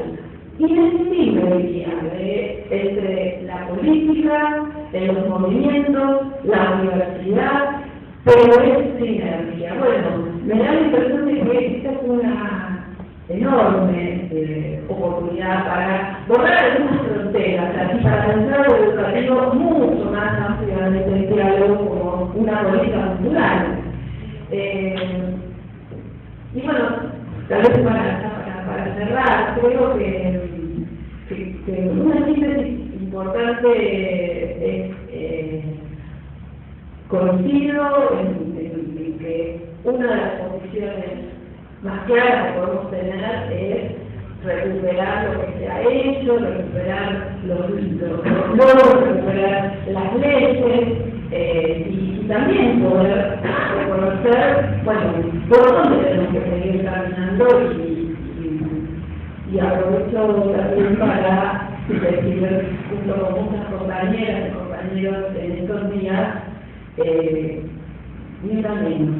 indescindible, diría, entre la política, los movimientos, la universidad, pero es sinergia. Bueno, me da la impresión de que esta es una enorme oportunidad para borrar algunas fronteras, y para pensar el educativo mucho más ampliamente en diálogo como una política cultural. Y bueno, tal vez para cerrar, creo que una síntesis importante es coincido en que una de las posiciones más claras que podemos tener es recuperar lo que se ha hecho, recuperar los logros, recuperar las leyes y también poder reconocer, bueno, por dónde tenemos que seguir caminando y y aprovecho también para decir, junto con muchas compañeras y compañeros en estos días, ni tan menos,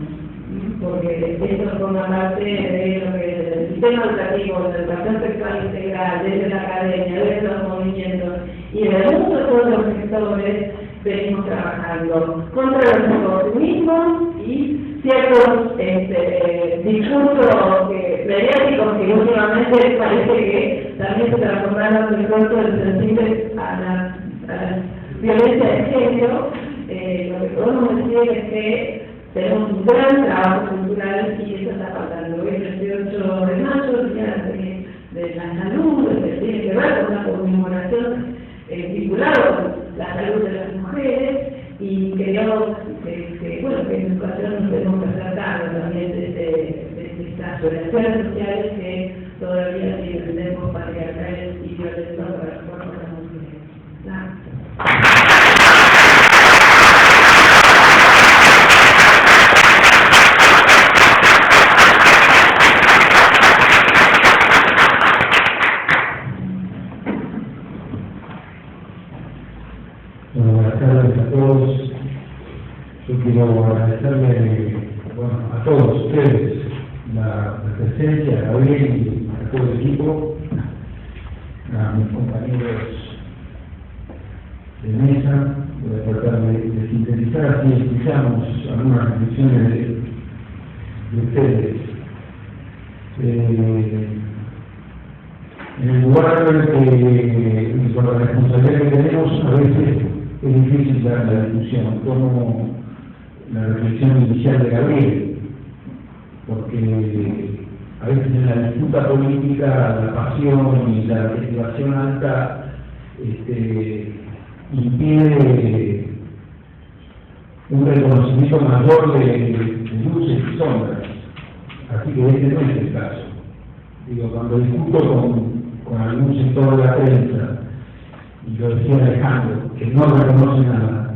porque esto forma parte de lo que es el sistema educativo, de la educación sexual integral, desde la academia, desde los movimientos y de muchos otros sectores venimos trabajando contra los oportunismos y ciertos discursos mediáticos que últimamente parece que también se transformaron en cosas sensibles a la violencia de género. Lo que podemos decir es que tenemos un gran trabajo cultural y eso está faltando. Hoy el 28 de mayo, Día de la Salud, que tiene que ver con una conmemoración vinculada con la salud de las mujeres, y creo que en educación nos tenemos que hacer cargo también de estas relaciones sociales que todavía tenemos patriarcales y violentas para los cuerpos de las mujeres. Buenas tardes a todos. Yo quiero agradecerle a todos ustedes la presencia, a Gabriel y a todo el equipo, a mis compañeros de mesa. Voy a tratar de sintetizar si escuchamos algunas reflexiones de ustedes. En el lugar que, con la responsabilidad que tenemos, a veces es difícil dar la discusión, como la reflexión inicial de Gabriel, porque a veces en la disputa política la pasión y la motivación alta impide un reconocimiento mayor de luces y sombras, así que ese no es el caso. Digo, cuando discuto con algún sector de la prensa, y lo decía Alejandro, que no reconoce nada.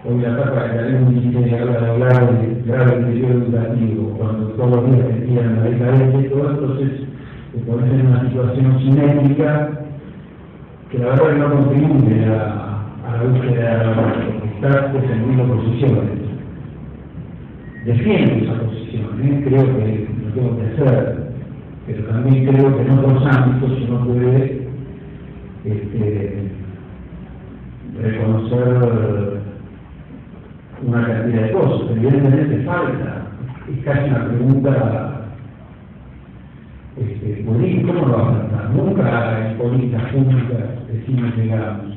Hoy la etapa de la dice hablar de grave deterioro educativo, cuando todos los días sentían la decadencia y todo, entonces te pones en una situación simétrica que la verdad que no contribuye a la búsqueda de la verdad, porque estás defendiendo posiciones. Defiendo esa posición, creo que lo tengo que hacer, pero también creo que en otros ámbitos uno puede reconocer una cantidad de cosas. Evidentemente falta, es casi una pregunta política. ¿Cómo lo va a faltar? Nunca en políticas públicas decimos llegamos,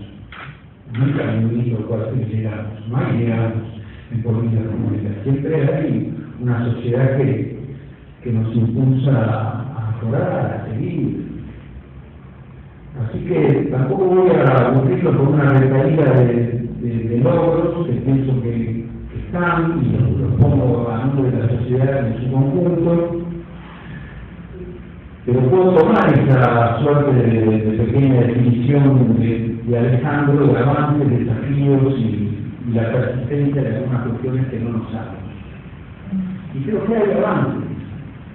nunca en un libro cual llegamos, no llegamos en políticas públicas. Siempre hay una sociedad que nos impulsa a mejorar, a seguir. Así que tampoco voy a aburrirlo con una recaída de logros que pienso que están y los pongo a nombre de la sociedad en su conjunto, pero puedo tomar esa suerte de pequeña definición de Alejandro, de avances, desafíos y la persistencia de algunas cuestiones que no nos saben. Y creo que hay avances,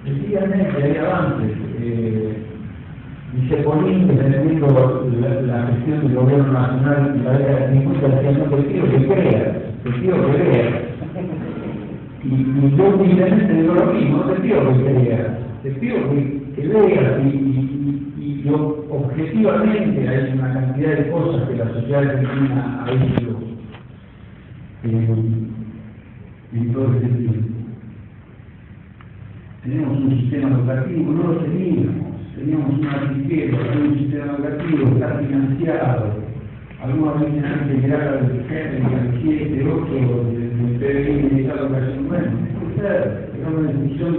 efectivamente hay avances. Dice Polín, defendiendo la gestión del gobierno nacional y la década de 50, decía, no, prefiero que creas. Y yo humildemente digo lo mismo, no te pido que creas, te pido que veas y yo, objetivamente hay una cantidad de cosas que la sociedad argentina ha hecho en todo este tiempo. Tenemos un sistema educativo, no lo teníamos un arquitecto, un sistema educativo, está financiado. Algunos dicen antes de llegar al 7, 8, del PBI de esa educación. Bueno, es una decisión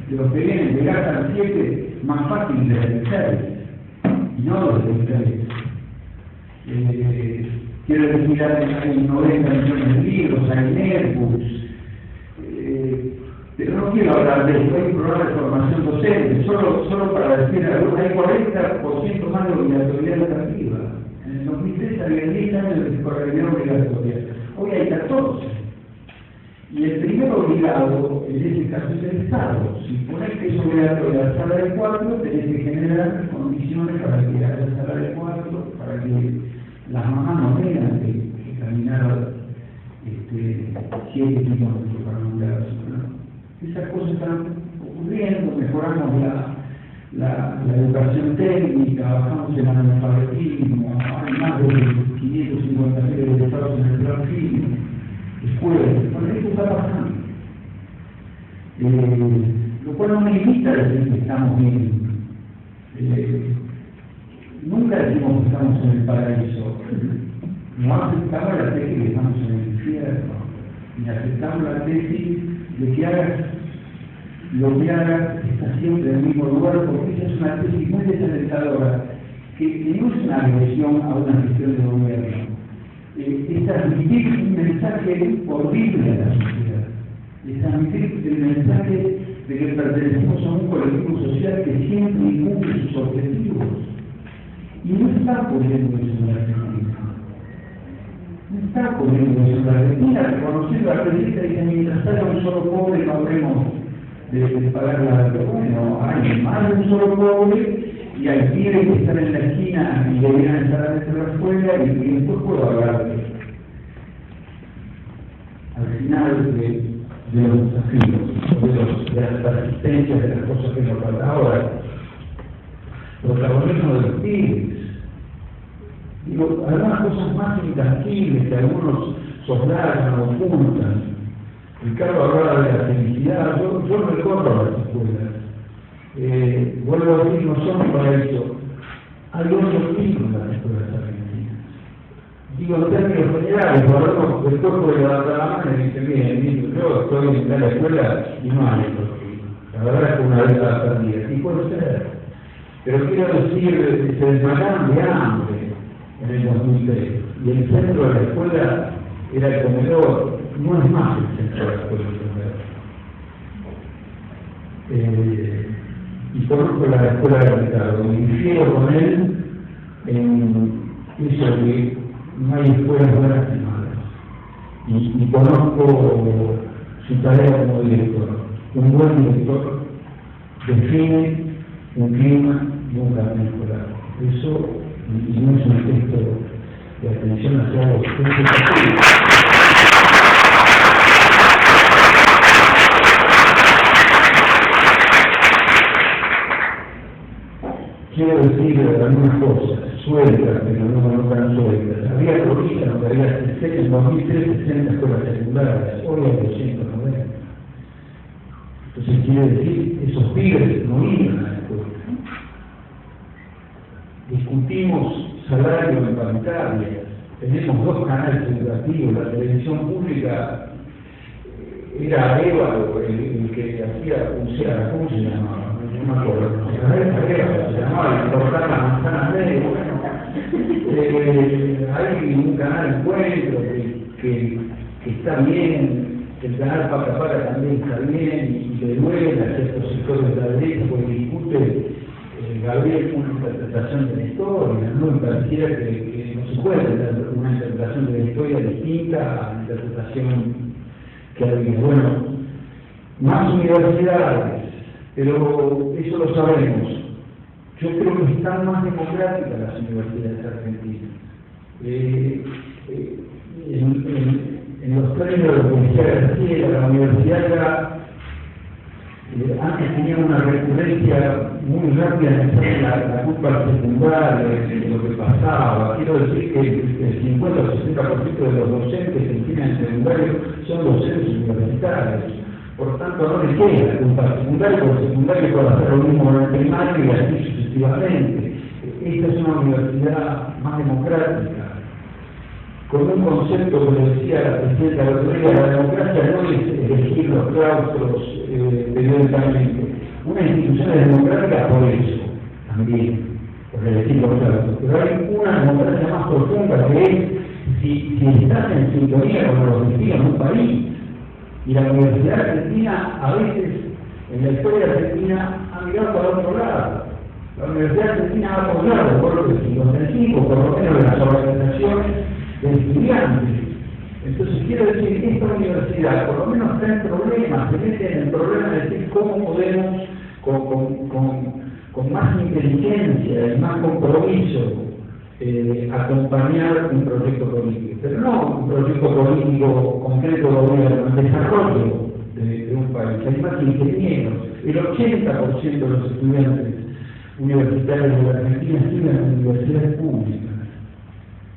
de los que vienen, llegar al 7 más fácil desde el 6, y no desde el 6. Quiero decir, hay 90 millones de libros, hay netbooks, pero no quiero hablar de eso. Hay un programa de formación docente, solo para decir algo, hay 40% más de obligatoriedad educativa. En el 2003 había 10 años de escolaridad obligatoria, hoy hay 14. Y el primer obligado, el en ese caso es el Estado. Si pones que es obligatoria la sala de 4, tenés que generar condiciones para que haya sala de 4, para que las mamás no tengan que caminar 7 kilómetros para un lado. Esas cosas están ocurriendo, mejoramos la educación técnica, bajamos el analfabetismo, hay más de 550.000 egresados en el plan FIL, escuelas, bueno, esto está pasando. Lo cual no me limita a decir que estamos bien. Nunca decimos que estamos en el paraíso. No aceptamos la tesis de que estamos en el infierno. Y aceptamos la tesis de que hagas lo que hagas está siempre en el mismo lugar, porque esa es una tesis muy desalentadora, que no es una agresión a una gestión de gobierno. Es transmitir un mensaje horrible a la sociedad. Es transmitir el mensaje de que pertenecemos a un colectivo social que siempre incumple sus objetivos. Y no está ocurriendo eso en la Argentina. No está ocurriendo eso en la Argentina. Reconociendo a la presidenta dice, mientras haya un solo pobre no habremos de pagar la deuda. Bueno, hay más de un solo pobre y hay pibes que están en la esquina y deberían estar dentro de la escuela y después puedo hablar al final de los desafíos, de las resistencias, de las cosas que nos faltan ahora. Protagonismo de los pibes. Digo, algunas cosas más intangibles que algunos soslayan o ocultan. Ricardo hablaba de la felicidad, yo recorro a las escuelas. Vuelvo a decir, no son para eso. Hay otros tipos en las escuelas argentinas. Digo, en términos generales, por el cuerpo de levantar la mano y dice, bien, yo estoy en la escuela y no hay otros tipos. La verdad es que una vez la perdida, y puede ser. Pero quiero decir, se desmayaron de hambre en el 2003, y el centro de la escuela era el comedor, no es más el centro de la escuela el comedor. Y conozco la escuela de Ricardo, y difiero con él en eso que no hay escuelas buenas ni malas. Y conozco su tarea como director. Un buen director define un clima y un camino escolar. Eso, y no es un gesto de atención hacia los quiero decir algunas cosas, sueltas, pero no tan sueltas. Había corrida, no había en 2003 60 escuelas secundarias, hoy hay 290. Entonces quiere decir, esos pibes no iban a la escuela. Discutimos salario en paritaria, tenemos 2 canales educativos, la televisión pública era Évalo, el que hacía pulsear, ¿cómo se llamaba? No me acuerdo, se llamaba el portal La Manzana Media. Hay un canal Encuentro que está bien, el canal Paca también está bien, y le duele a ciertos sectores de la derecha porque discute Gabriel una interpretación de la historia, ¿no? Me pareciera que no se puede tener una interpretación de la historia distinta a la interpretación que había. Bueno, más universidades, pero eso lo sabemos. Yo creo que están más democráticas las universidades argentinas. En los términos de lo que decía García, la universidad era, antes tenía una recurrencia muy rápida en echar la culpa al secundario, de lo que pasaba. Quiero decir que el 50 o 60% de los docentes que enseñan en secundario son docentes universitarios. Por tanto, no le queda la culpa al secundario, porque el secundario puede hacer lo mismo en el primario y así sucesivamente. Esta es una universidad más democrática, con un concepto que le decía la presidenta de la democracia no es elegir los claustros periódicamente. Una institución es democrática por eso, también, por elegir los claustros. Pero hay una democracia más profunda que es si estás en sintonía con los destinos de un país. Y la Universidad Argentina, a veces, en la historia argentina, ha mirado para otro lado. La Universidad Argentina ha apoyado por los 55, por lo menos las organizaciones de estudiantes Entonces quiero decir que esta universidad por lo menos está en problemas, se mete en el problema de decir cómo podemos con más inteligencia y más compromiso acompañar un proyecto político, pero no un proyecto político concreto de gobierno, el desarrollo de un país. Hay más ingenieros, el 80% de los estudiantes universitarios de la Argentina estudian en universidades públicas.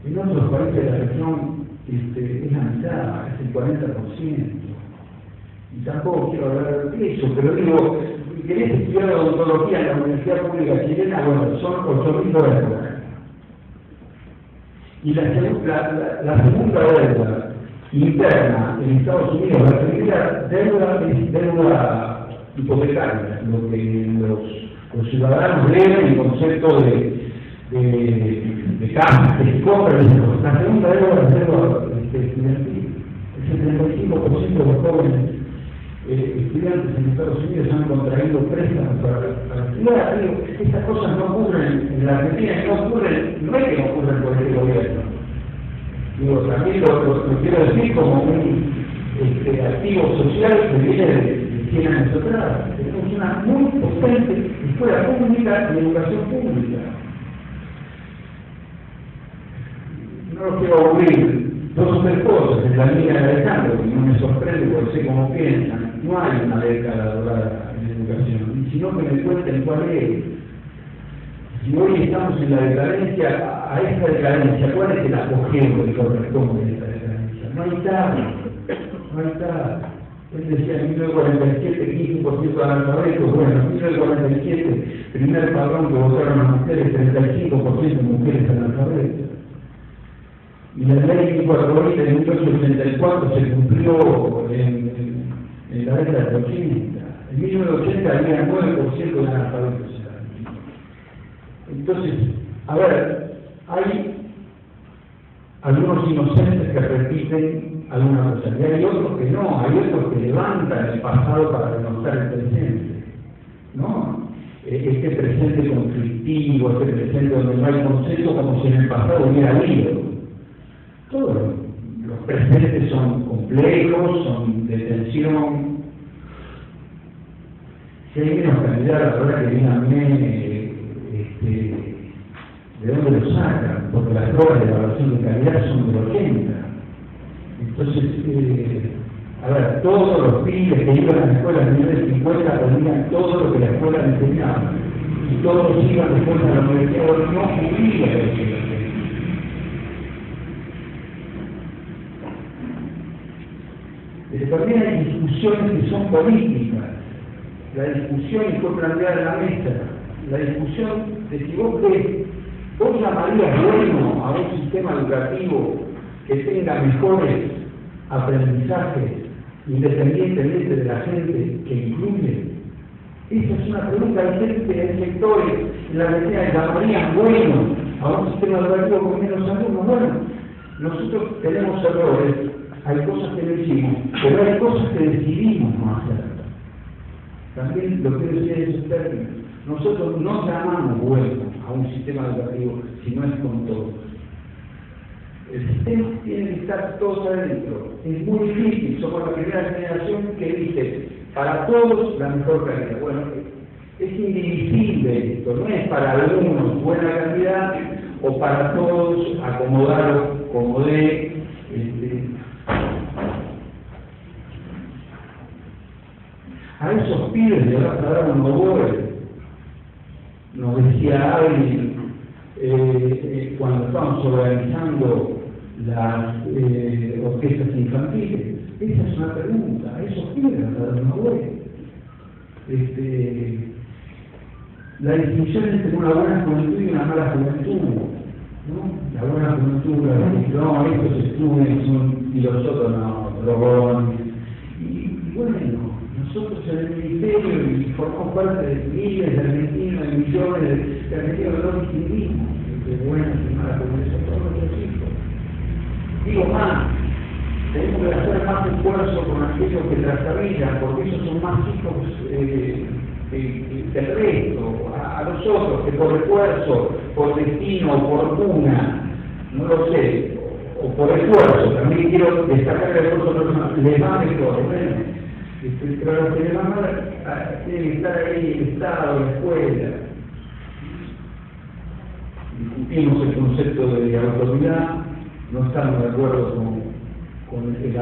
En otros países de la región es la mitad, es el 40%. Y tampoco quiero hablar de eso, pero digo, querés estudiar odontología en la Universidad Pública Chilena, bueno, son 8.000 dólares. Y la segunda deuda interna en Estados Unidos, la primera deuda es deuda hipotecaria, lo que los ciudadanos leen el concepto de casa, que se compra. La segunda deuda es deuda estudiantil. El 75% de los jóvenes estudiantes en Estados Unidos han contraído préstamos para estudiar. Estas cosas no ocurren en la Argentina, no es que no ocurren por este gobierno. También lo quiero decir como un activo social que viene de 100 años atrás. Tenemos una muy potente escuela pública y educación pública. No lo quiero aburrir. 2 o 3 cosas en la línea de Alejandro, que no me sorprende porque sé cómo piensan. No hay una década dorada en educación, sino que me cuenten cuál es. Si hoy estamos en la decadencia, a esta decadencia, ¿cuál es el apogeo que corresponde a esta decadencia? No hay tal, no hay tal. Él decía en 1947, 15% de analfabetos. Bueno, en 1947, primer padrón que votaron las mujeres, 35% de mujeres analfabetas. Y la ley 1420 de 1984 se cumplió en la década del 80. En 1980 había 9% de analfabetos. Entonces, a ver, hay algunos inocentes que repiten alguna cosa, y hay otros que no, hay otros que levantan el pasado para demostrar el presente, ¿no? Este presente conflictivo, este presente donde no hay consenso, como si en el pasado hubiera habido. Todos los presentes son complejos, son de tensión. Si hay menos candidatos, la verdad que díganme de dónde lo sacan, porque las pruebas de evaluación de calidad son del 80. Entonces, a ver, todos los pibes que iban a la escuela en 1950 aprendían todo lo que la escuela enseñaba, y todos los iban después a la universidad, no cubría eso. También hay discusiones que son políticas. La discusión, y fue planteada en la mesa, la discusión de si vos llamarías bueno a un sistema educativo que tenga mejores aprendizajes independientemente de la gente que incluye. Esa es una pregunta. Hay gente en sectores en la que llamarían bueno a un sistema educativo con menos alumnos. Bueno, nosotros tenemos errores. Hay cosas que no hicimos, pero hay cosas que decidimos no hacer. También lo quiero decir en esos términos. Nosotros no llamamos bueno a un sistema educativo si no es con todos. El sistema tiene que estar todos adentro. Es muy difícil, somos la primera generación que dice para todos la mejor calidad. Bueno, es indivisible esto, no es para algunos buena calidad o para todos acomodados como de a esos pibes le vas a dar un oboe. Nos decía alguien cuando estábamos organizando las orquestas infantiles. Esa es una pregunta. A esos pibes le vas a dar un oboe. La distinción entre una buena juventud y una mala juventud, ¿no? La buena juventud, no, estos estudian y los otros no, drogón. Y bueno, nosotros en el ministerio y formamos parte de miles de argentinos, de millones de argentinos que no distinguimos entre buenas y malas juventud, todos nuestros hijos. Digo más, tenemos que hacer más esfuerzo con aquellos que trastabillan, porque ellos son más hijos del resto, a los otros que por esfuerzo, por destino, por cuna, no lo sé, o por esfuerzo, también quiero destacar el esfuerzo personal, le va mejor, pero los que le van mal tienen que estar ahí el Estado, la escuela. Discutimos el concepto de autoridad, no estamos de acuerdo con el